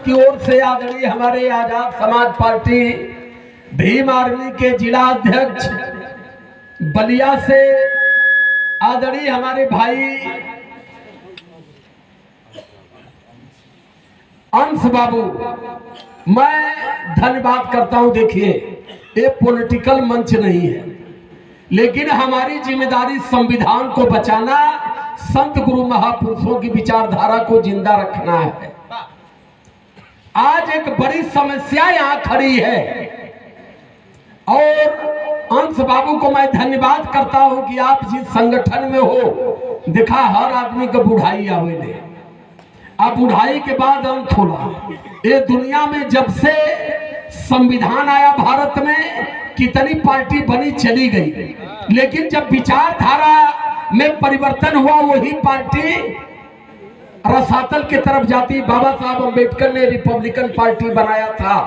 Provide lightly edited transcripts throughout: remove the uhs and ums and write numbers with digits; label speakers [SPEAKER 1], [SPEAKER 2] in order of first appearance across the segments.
[SPEAKER 1] की ओर से आदरणीय हमारे आजाद समाज पार्टी भीम आर्मी के जिला अध्यक्ष बलिया से आदरणीय हमारे भाई अंश बाबू, मैं धन्यवाद करता हूं। देखिए, ये पॉलिटिकल मंच नहीं है, लेकिन हमारी जिम्मेदारी संविधान को बचाना, संत गुरु महापुरुषों की विचारधारा को जिंदा रखना है। आज एक बड़ी समस्या यहाँ खड़ी है और अंश बाबू को मैं धन्यवाद करता हूं कि आप जिस संगठन में हो, देखा हर आदमी को बुढ़ाई आवेले, अब बुढ़ाई के बाद अंत होला। ये दुनिया में जब से संविधान आया भारत में, कितनी पार्टी बनी चली गई, लेकिन जब विचारधारा में परिवर्तन हुआ, वही पार्टी रसातल की तरफ जाती। बाबा साहब अम्बेडकर ने रिपब्लिकन पार्टी बनाया था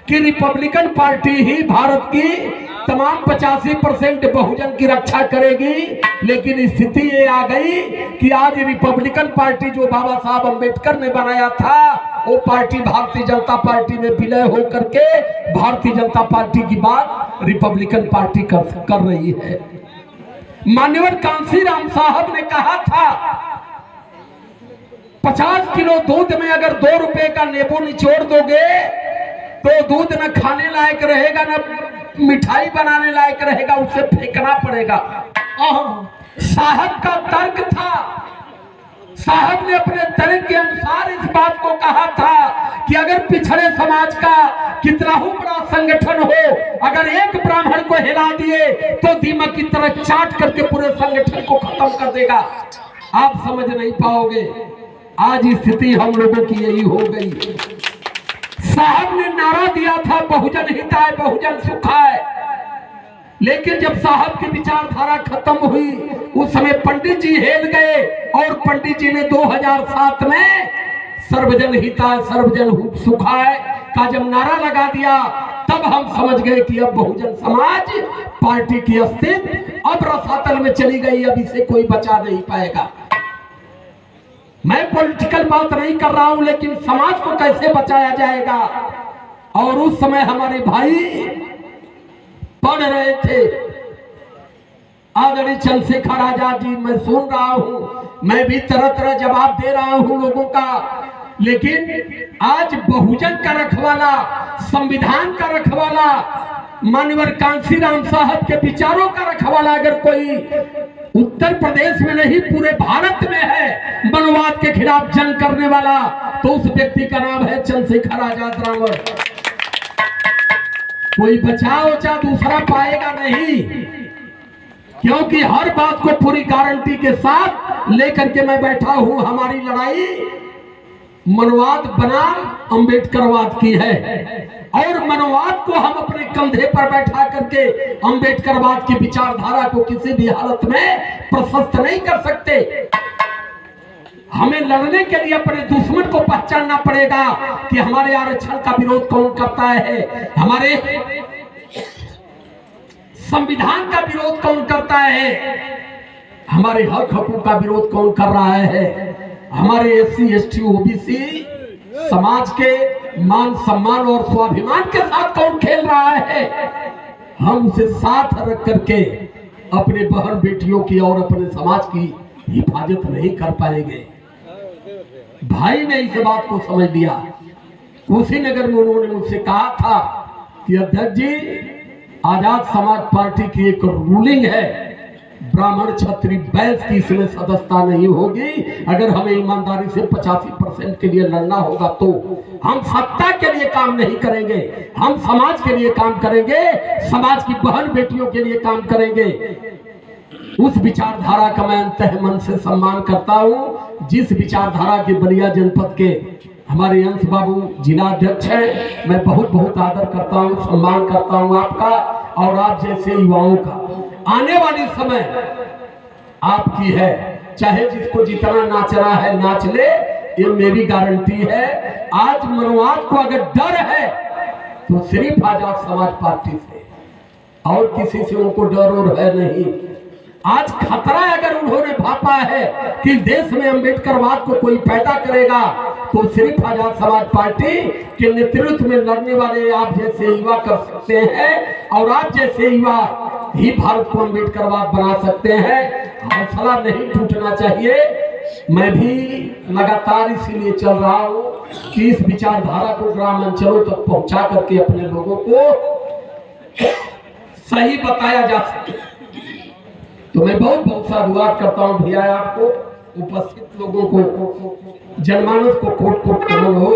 [SPEAKER 1] कि रिपब्लिकन पार्टी ही भारत की तमाम 85% बहुजन की रक्षा करेगी, लेकिन स्थिति ये आ गई कि आज रिपब्लिकन पार्टी जो बाबा साहब अम्बेडकर ने बनाया था, वो पार्टी भारतीय जनता पार्टी में विलय होकर के भारतीय जनता पार्टी की बात रिपब्लिकन पार्टी कर रही है। मान्यवर कांसीराम साहब ने कहा था 50 किलो दूध में अगर 2 रुपए का नींबू निचोड़ दोगे तो दूध न खाने लायक रहेगा, न मिठाई बनाने लायक रहेगा, उसे फेंकना पड़ेगा। साहब का तर्क था, साहब ने अपने तर्क के अनुसार इस बात को कहा था कि अगर पिछड़े समाज का कितना ही बड़ा संगठन हो, अगर एक ब्राह्मण को हिला दिए तो दीमक की तरह चाट करके पूरे संगठन को खत्म कर देगा। आप समझ नहीं पाओगे, आज स्थिति हम लोगों की यही हो गई। साहब ने नारा दिया था बहुजन हिताय बहुजन सुखाय, लेकिन जब साहब की विचारधारा खत्म हुई, उस समय पंडित जी हेल गए और पंडित जी ने 2007 में सर्वजन हिताय सर्वजन सुखाय का जब नारा लगा दिया, तब हम समझ गए कि अब बहुजन समाज पार्टी की अस्तित्व अब रसातल में चली गई, अब इसे कोई बचा नहीं पाएगा। मैं पॉलिटिकल बात नहीं कर रहा हूं, लेकिन समाज को कैसे बचाया जाएगा। और उस समय हमारे भाई पढ़ रहे थे, आदरणीय चंद्रशेखर आजाद जी, मैं सुन रहा हूं, मैं भी तरह तरह जवाब दे रहा हूं लोगों का, लेकिन आज बहुजन का रखवाला, संविधान का रखवाला, मानवर कांसीराम साहब के विचारों का रखवाला अगर कोई उत्तर प्रदेश में नहीं पूरे भारत में है मनोवाद के खिलाफ जंग करने वाला, तो उस व्यक्ति का नाम है चंद्रशेखर आजाद रावण। कोई बचाव दूसरा पाएगा नहीं, क्योंकि हर बात को पूरी गारंटी के साथ लेकर के मैं बैठा हूं। हमारी लड़ाई मनोवाद बनाम अम्बेडकरवाद की है, और मनोवाद को हम अपने कंधे पर बैठा करके अम्बेडकरवाद की विचारधारा को किसी भी हालत में प्रशस्त नहीं कर सकते। हमें लड़ने के लिए अपने दुश्मन को पहचानना पड़ेगा कि हमारे आरक्षण का विरोध कौन करता है, हमारे संविधान का विरोध कौन करता है, हमारे हक हकूक का विरोध कौन कर रहा है, हमारे SC ST OBC समाज के मान सम्मान और स्वाभिमान के साथ कौन खेल रहा है। हम उसे साथ रख करके अपने बहन बेटियों की और अपने समाज की हिफाजत नहीं कर पाएंगे। भाई ने इस बात को समझ लिया। कुशीनगर में उन्होंने मुझसे कहा था कि अध्यक्ष जी, आजाद समाज पार्टी की एक रूलिंग है, ब्राह्मण क्षत्रिय वैश्य की इसमें सदस्यता नहीं होगी। अगर हमें ईमानदारी से 85% के लिए लड़ना होगा तो हम सत्ता के लिए काम नहीं करेंगे, हम समाज के लिए काम करेंगे, समाज की बहन बेटियों के लिए काम करेंगे। उस विचारधारा का मैं अंतः मन से सम्मान करता हूं, जिस विचारधारा के बलिया जनपद के हमारे अंश बाबू जिला अध्यक्ष हैं। मैं बहुत बहुत आदर करता हूं, सम्मान करता हूं आपका और आप जैसे युवाओं का। आने वाली समय आपकी है, चाहे जिसको जितना नाचना है नाच ले, ये मेरी गारंटी है। आज मनोवाद को अगर डर है तो सिर्फ आजाद समाज पार्टी से, और किसी से उनको डर और है नहीं। आज खतरा अगर उन्होंने भापा है कि देश में अम्बेडकरवाद को कोई पैदा करेगा, तो सिर्फ आजाद समाज पार्टी के नेतृत्व में लड़ने वाले आप जैसे युवा कर सकते हैं, और आप जैसे युवा ही भारत को अम्बेडकरवाद बना सकते हैं। हौसला नहीं टूटना चाहिए। मैं भी लगातार इसीलिए चल रहा हूँ कि इस विचारधारा को ग्राम अंचलों तक पहुंचा करके अपने लोगों को सही बताया जा सके। तो मैं बहुत बहुत साधुवाद करता हूँ भैया आपको, उपस्थित लोगों को, जनमानस को कोट कोट नमन हो।